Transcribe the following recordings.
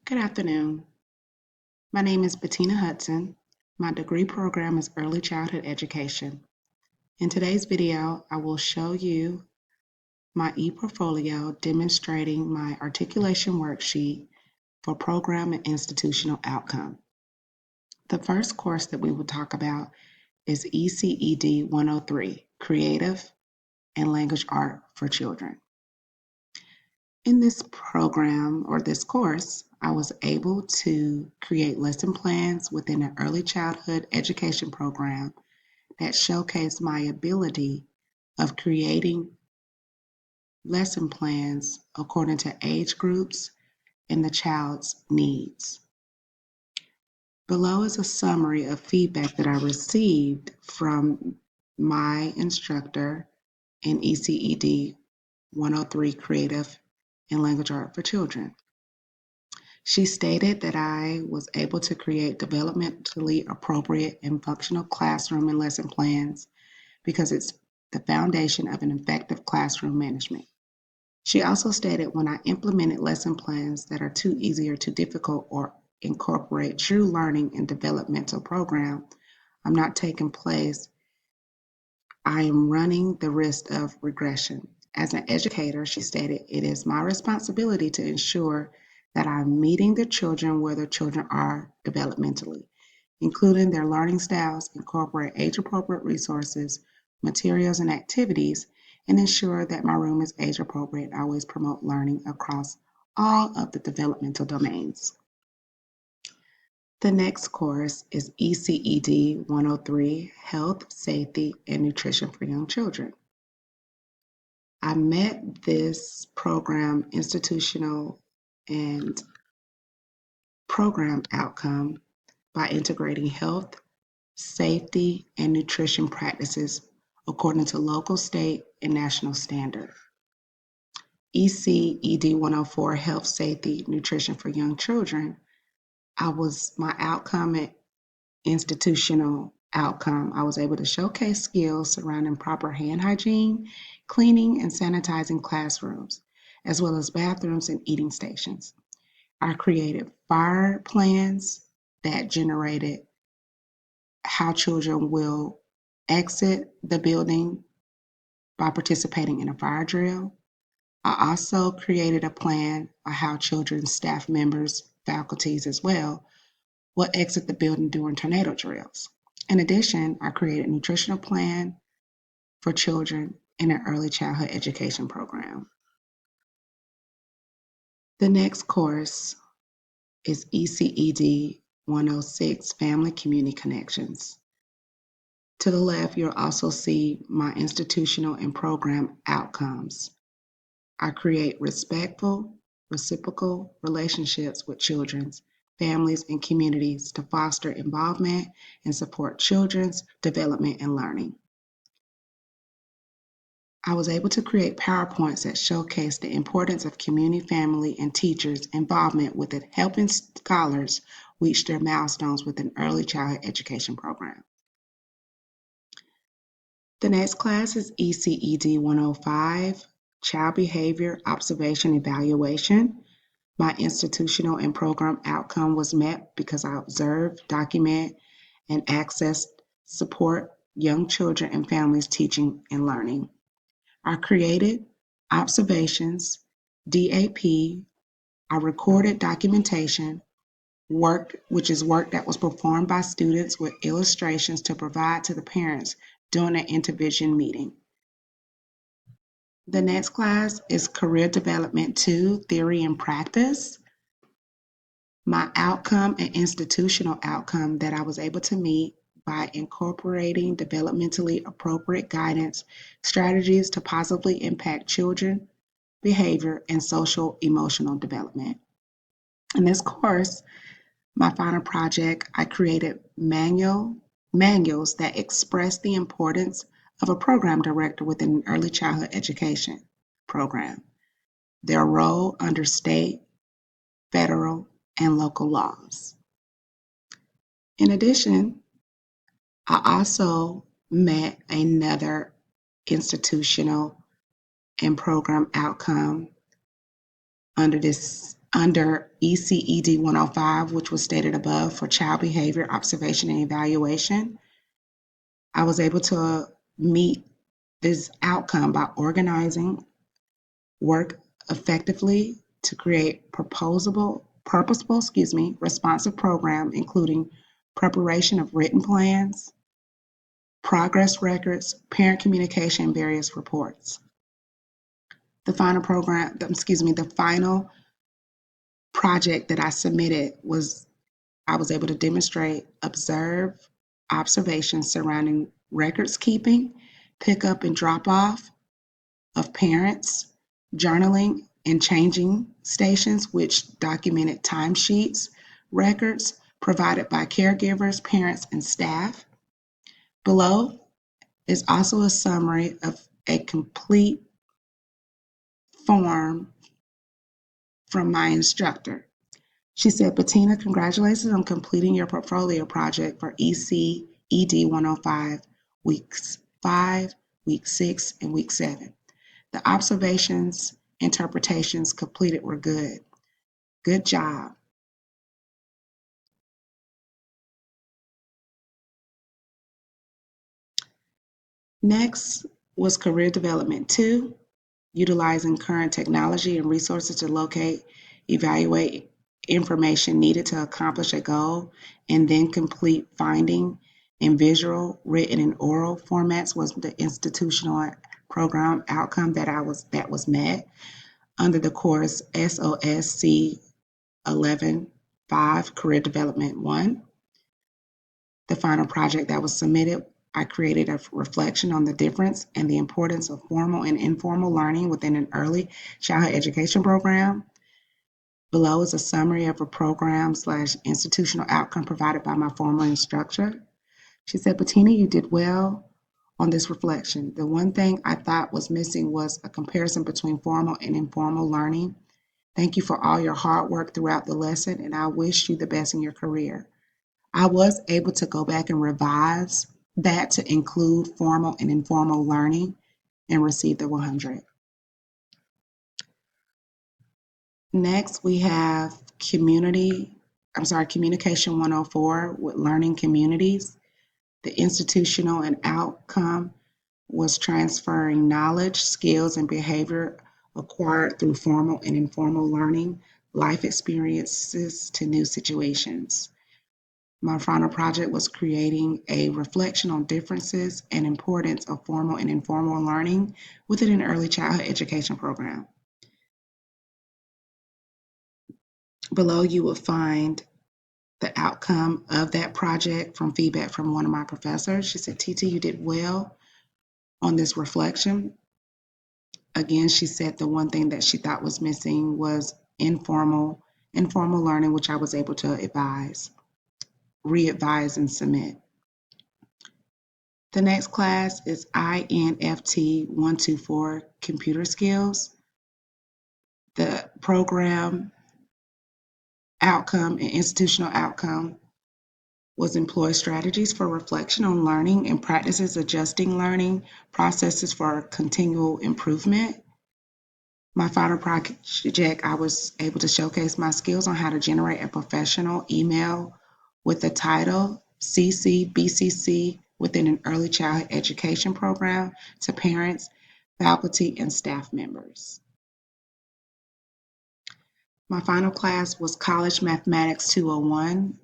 Good afternoon. My name is Bettina Hudson. My degree program is Early Childhood Education. In today's video, I will show you my ePortfolio demonstrating my articulation worksheet for program and institutional outcome. The first course that we will talk about is ECED 103, Creative and Language Art for Children. In this program or this course, I was able to create lesson plans within an early childhood education program that showcased my ability of creating lesson plans according to age groups and the child's needs. Below is a summary of feedback that I received from my instructor in ECED 103 Creative and Language Art for Children. She stated that I was able to create developmentally appropriate and functional classroom and lesson plans because it's the foundation of an effective classroom management. She also stated when I implemented lesson plans that are too easy or too difficult or incorporate true learning and developmental program, I'm not taking place. I am running the risk of regression. As an educator, she stated, it is my responsibility to ensure that I'm meeting the children where the children are developmentally, including their learning styles, incorporate age-appropriate resources, materials, and activities, and ensure that my room is age-appropriate. I always promote learning across all of the developmental domains. The next course is ECED 103, Health, Safety, and Nutrition for Young Children. I met this program institutional and program outcome by integrating health, safety, and nutrition practices according to local, state, and national standard. ECED 104, Health, Safety, Nutrition for Young Children, my outcome at institutional outcome. I was able to showcase skills surrounding proper hand hygiene, cleaning, and sanitizing classrooms, as well as bathrooms and eating stations. I created fire plans that generated how children will exit the building by participating in a fire drill. I also created a plan on how children, staff members, faculties as well, will exit the building during tornado drills. In addition, I created a nutritional plan for children in an early childhood education program. The next course is ECED 106, Family Community Connections. To the left, you'll also see my institutional and program outcomes. I create respectful, reciprocal relationships with children's families, and communities to foster involvement and support children's development and learning. I was able to create PowerPoints that showcase the importance of community, family, and teachers' involvement with it, helping scholars reach their milestones with an early childhood education program. The next class is ECED 105, Child Behavior Observation Evaluation. My institutional and program outcome was met because I observed, document, and access support young children and families teaching and learning. I created observations, DAP, I recorded documentation, which is work that was performed by students with illustrations to provide to the parents during an intervention meeting. The next class is Career Development 2, Theory and Practice. My outcome and institutional outcome that I was able to meet by incorporating developmentally appropriate guidance strategies to positively impact children, behavior, and social emotional development. In this course, my final project, I created manuals that express the importance of a program director within an early childhood education program, their role under state, federal, and local laws. In addition, I also met another institutional and program outcome under this Under ECED 105, which was stated above for child behavior observation and evaluation, I was able to meet this outcome by organizing work effectively to create purposeful, responsive program, including preparation of written plans, progress records, parent communication, and various reports. The final project that I submitted was I was able to demonstrate observations surrounding records keeping, pickup and drop off of parents, journaling and changing stations, which documented timesheets, records provided by caregivers, parents, and staff. Below is also a summary of a complete form from my instructor. She said, Bettina, congratulations on completing your portfolio project for ECED 105, weeks 5, week 6, and week 7. The observations, interpretations completed were good. Good job. Next was Career Development 2, utilizing current technology and resources to locate, evaluate information needed to accomplish a goal, and then complete finding in visual, written, and oral formats was the institutional program outcome that was met under the course SOSC 11-5 Career Development 1. The final project that was submitted, I created a reflection on the difference and the importance of formal and informal learning within an early childhood education program. Below is a summary of a program/institutional outcome provided by my former instructor. She said, Bettina, you did well on this reflection. The one thing I thought was missing was a comparison between formal and informal learning. Thank you for all your hard work throughout the lesson, and I wish you the best in your career. I was able to go back and revise that to include formal and informal learning and receive the 100. Next, we have Communication 104 with learning communities. The institutional and outcome was transferring knowledge, skills, and behavior acquired through formal and informal learning, life experiences to new situations. My final project was creating a reflection on differences and importance of formal and informal learning within an early childhood education program. Below you will find the outcome of that project from feedback from one of my professors. She said, TT, you did well on this reflection. Again, she said the one thing that she thought was missing was informal learning, which I was able to re-advise and submit. The next class is INFT 124 Computer Skills. The program outcome and institutional outcome was employ strategies for reflection on learning and practices adjusting learning processes for continual improvement. My final project, I was able to showcase my skills on how to generate a professional email with the title CCBCC within an early childhood education program to parents, faculty, and staff members. My final class was College Mathematics 201.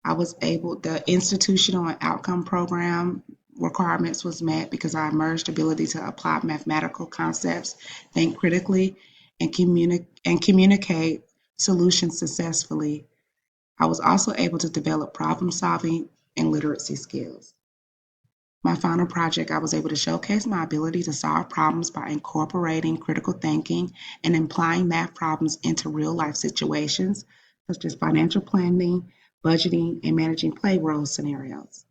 The institutional and outcome program requirements was met because I merged ability to apply mathematical concepts, think critically, and communicate solutions successfully. I was also able to develop problem solving and literacy skills. My final project, I was able to showcase my ability to solve problems by incorporating critical thinking and applying math problems into real life situations, such as financial planning, budgeting, and managing payroll scenarios.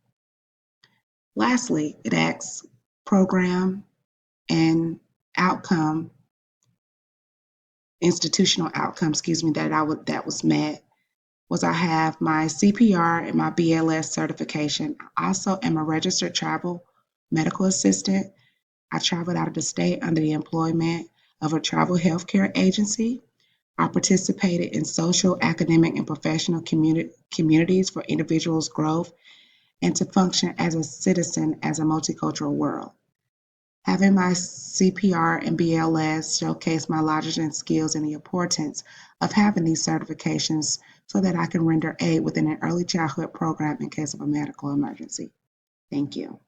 Lastly, it asks program and outcome, institutional outcome, that was met. I have my CPR and my BLS certification. I also am a registered travel medical assistant. I traveled out of the state under the employment of a travel healthcare agency. I participated in social, academic, and professional communities for individuals' growth and to function as a citizen as a multicultural world. Having my CPR and BLS showcase my logic and skills and the importance of having these certifications so that I can render aid within an early childhood program in case of a medical emergency. Thank you.